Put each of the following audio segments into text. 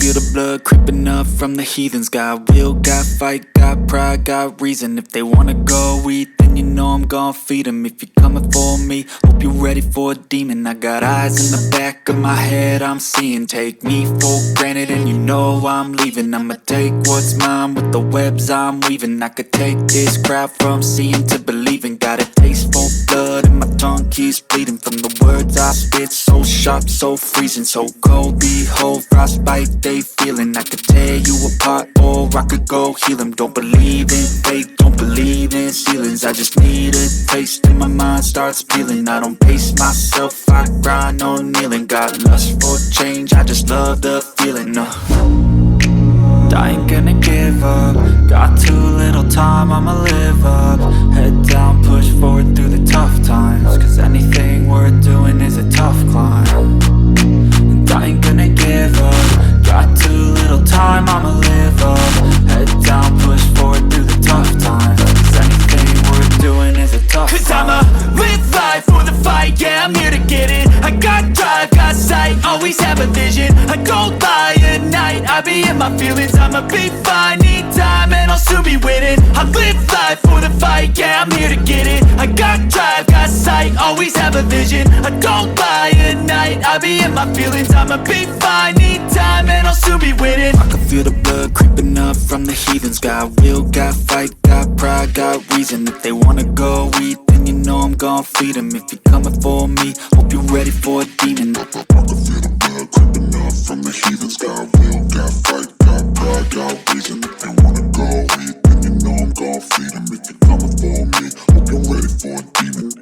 feel the blood creeping up from the heathens. Got will, got fight, got pride, got reason. If they wanna go eat, then you know I'm gon' feed them. If you're coming for me, hope you're ready for a demon. I got eyes in the back of my head, I'm seeing. Take me for granted and you know I'm leaving. I'ma take what's mine with the webs I'm weaving. I could take this crowd from seeing to believing. Got a taste for blood and my tongue keeps bleeding from the words I spit. So sharp, so freezing, so cold. Behold, frostbite they feeling. I could tear you apart or I could go heal them. Don't believe in fate, don't believe in ceilings. I just need a taste and my mind starts peeling. I don't pace myself, I grind on kneeling. Got lust for change, I just love the feeling. I ain't gonna give up. Got too little time, I'ma live up. Head down, push forward through the tough times. Cause anything worth doing is a tough climb. And I ain't gonna give up. Got too little time, I'ma live up. Head down, push forward through the tough times. Cause anything worth doing is a tough climb. Cause I'ma live life for the fight, yeah, I'm here to get it. I got drive, got sight, always have a vision. I don't lie at night, I be in my feelings. I'ma be fine, need time and I'll soon be winning. I live life for the fight, yeah, I'm here to get it. I got drive, got sight, always have a vision. I don't lie at night, I be in my feelings. I'ma be fine, need time and I'll soon be winning. I can feel the blood creeping up from the heathens. Got will, got fight, got pride, got reason. If they wanna go eat, then you know I'm gon' feed them. If you're coming for me, hope you're ready for a demon. I can feel the blood creeping up from the heathens. Got will, got fight, got pride, got reason. If they wanna go eat, then you know I'm gon' feed them. If you're coming for me, hope you're ready for a demon.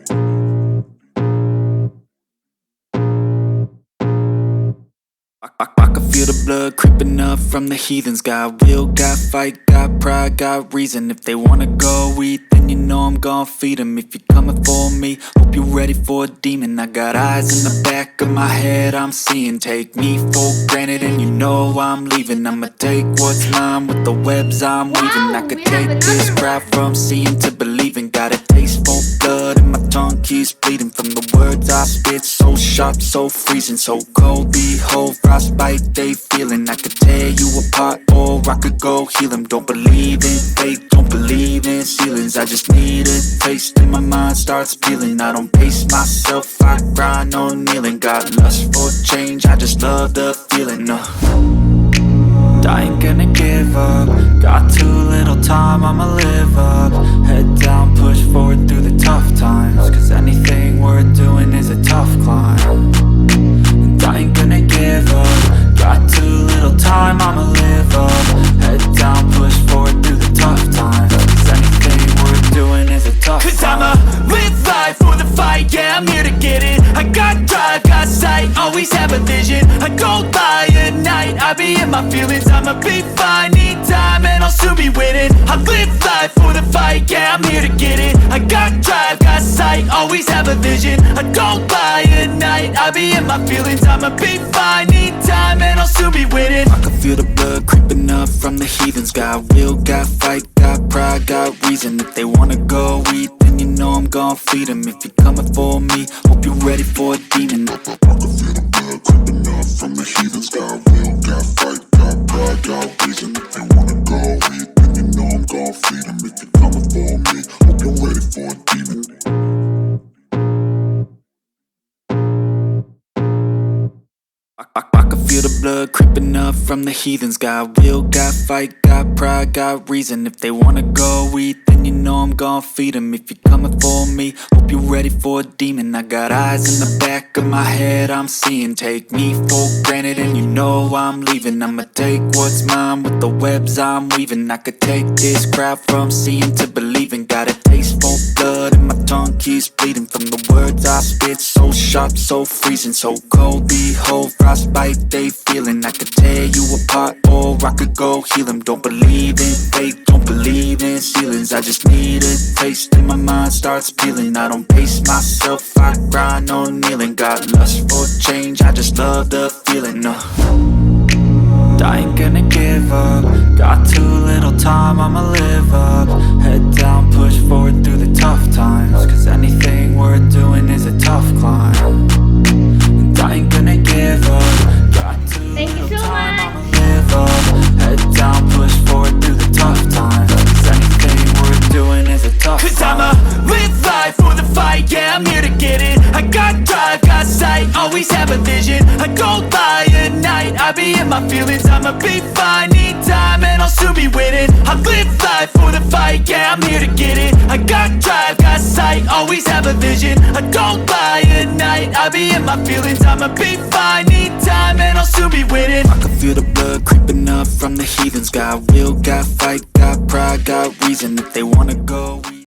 I can feel the blood creeping up from the heathens. Got will, got fight, got pride, got reason. If they wanna go eat, then you know I'm gon' feed them. If you're coming for me, hope you're ready for a demon. I got eyes in the back of my head, I'm seeing. Take me for granted and you know I'm leaving. I'ma take what's mine with the webs I'm weaving. I could take this crowd from seeing to believing. Got a taste for blood and my tongue keeps bleeding from the words I spit. So sharp, so freezing, so cold. Behold, frostbite they feeling. I could tear you apart or I could go heal them. Don't believe in fate, don't believe in ceilings. I just need a taste and my mind starts peeling. I don't pace myself, I grind on kneeling. Got lust for change, I just love the feeling. I ain't gonna give up. Got too little time, I'ma live up. Head down, push forward through the tough times. Cause anything worth doing is a tough climb. And I ain't gonna give up. Got too little time, I'ma live up. Head down, push forward through the tough times. Cause anything worth doing is a tough climb. Cause I'ma live life for the fight, yeah, I'm here to get it. I got drive, got sight, always have a vision. I don't lie at night, I be in my feelings. I'ma be fine, need time and I'll soon be winning. I live life for the fight, yeah, I'm here to get it. I got drive, got sight, always have a vision. I don't lie at night, I be in my feelings. I'ma be fine, need time and I'll soon be winning. I can feel the blood creeping up from the heathens. Got will, got fight, got pride, got reason. If they wanna go eat, then you know I'm gon' feed them. If you're coming for me, hope you're ready for a demon. I can feel the blood creeping up from the heathens. Got will, got fight, got pride, got reason. If they wanna go eat, then you know I'm gon' feed them. If you're coming for me, hope you're ready for a demon. I can feel the blood creeping up from the heathens. Got will, got fight, got pride, got reason. If they wanna go eat, then you know I'm gon' feed them. If you're coming for me, hope you're ready for a demon. I got eyes in the back of my head, I'm seeing. Take me for granted and you know I'm leaving. I'ma take what's mine with the webs I'm weaving. I could take this crowd from seeing to believing. Got a taste for blood and my tongue keeps bleeding from the words I spit. So sharp, so freezing, so cold. Behold, frostbite they feeling. I could tear you apart or I could go heal them. Don't believe in fate, don't believe in ceilings. I just need a taste and my mind starts peeling. I don't pace myself, I grind on kneeling. Got lust for change, I just love the feeling. I ain't gonna give up. Got too little time, I'ma live up. Head down, push forward through the tough times. Cause anything worth doing is a tough climb. And I ain't gonna give up. Got too Thank you little so time, much. I'ma live Cause I'ma live life for the fight, yeah, I'm here to get it. I got drive, got sight, always have a vision. I don't lie at night, I be in my feelings. I'ma be fine, need time and I'll soon be winning. I live life for the fight, yeah, I'm here to get it. I got drive, got sight, always have a vision. I don't lie at night, I be in my feelings. I'ma be fine, need time and I'll soon be winning. I can feel the blood creeping up from the heathens. Got will, got fight, got pride, got reason. If they wanna go